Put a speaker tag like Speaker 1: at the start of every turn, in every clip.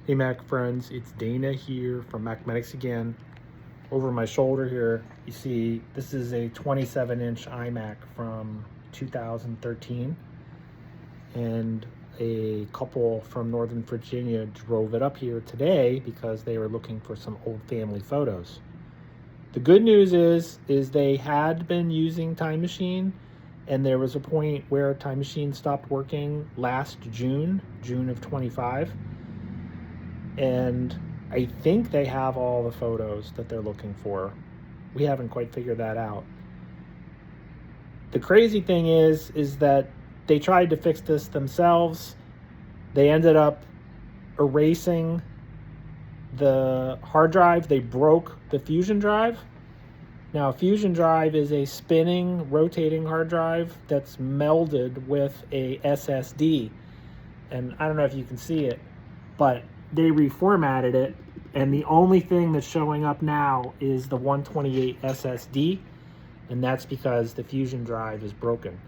Speaker 1: Hey Mac friends, it's Dana here from Mathematics again. Over my shoulder here, you see this is a 27-inch iMac from 2013, and a couple from Northern Virginia drove it up here today because they were looking for some old family photos. The good news is they had been using Time Machine, and there was a point where Time Machine stopped working last June of 25. And I think they have all the photos that they're looking for. We haven't quite figured that out. The crazy thing is that they tried to fix this themselves. They ended up erasing the hard drive. They broke the Fusion drive. Now, a Fusion drive is a spinning, rotating hard drive that's melded with a SSD. And I don't know if you can see it, but they reformatted it, and the only thing that's showing up now is the 128 SSD, and that's because the Fusion drive is broken.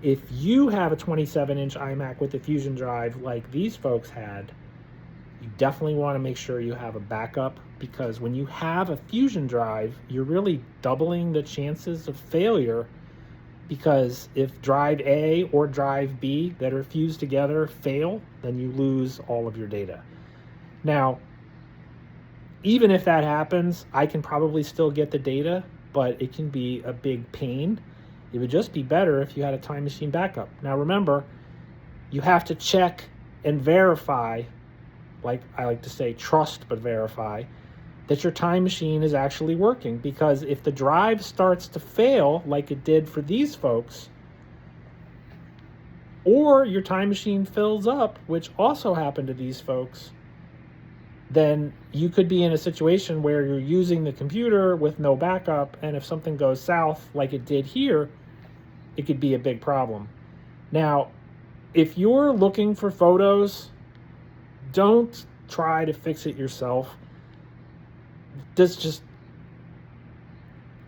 Speaker 1: If you have a 27-inch iMac with a Fusion drive like these folks had, you definitely want to make sure you have a backup, because when you have a Fusion drive, you're really doubling the chances of failure, because if drive A or drive B that are fused together fail, then you lose all of your data. Now, even if that happens, I can probably still get the data, but it can be a big pain. It would just be better if you had a Time Machine backup. Now remember, you have to check and verify, like I like to say, trust but verify, that your Time Machine is actually working. Because if the drive starts to fail, like it did for these folks, or your Time Machine fills up, which also happened to these folks, then you could be in a situation where you're using the computer with no backup, and if something goes south like it did here, it could be a big problem. Now, if you're looking for photos, don't try to fix it yourself. Just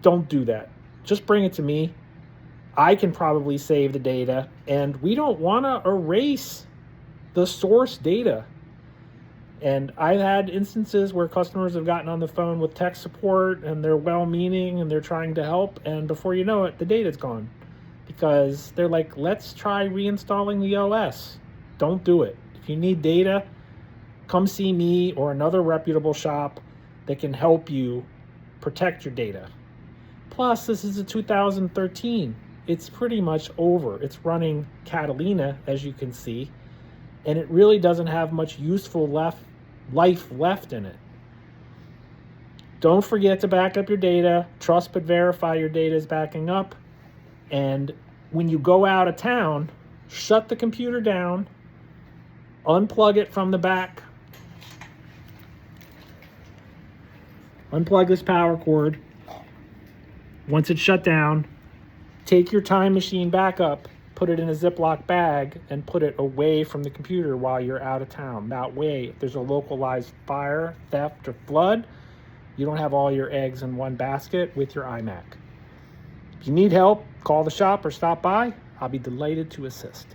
Speaker 1: don't do that. Just bring it to me. I can probably save the data, and we don't want to erase the source data. And I've had instances where customers have gotten on the phone with tech support, and they're well-meaning and they're trying to help, and before you know it, the data's gone. Because they're like, let's try reinstalling the OS. Don't do it. If you need data, come see me or another reputable shop that can help you protect your data. Plus, this is a 2013. It's pretty much over. It's running Catalina, as you can see, and it really doesn't have much useful life left in it. Don't forget to back up your data. Trust but verify your data is backing up. And when you go out of town, shut the computer down, unplug it from the back, unplug this power cord. Once it's shut down, take your Time Machine backup, put it in a Ziploc bag, and put it away from the computer while you're out of town. That way, if there's a localized fire, theft, or flood, you don't have all your eggs in one basket with your iMac. If you need help, call the shop or stop by. I'll be delighted to assist.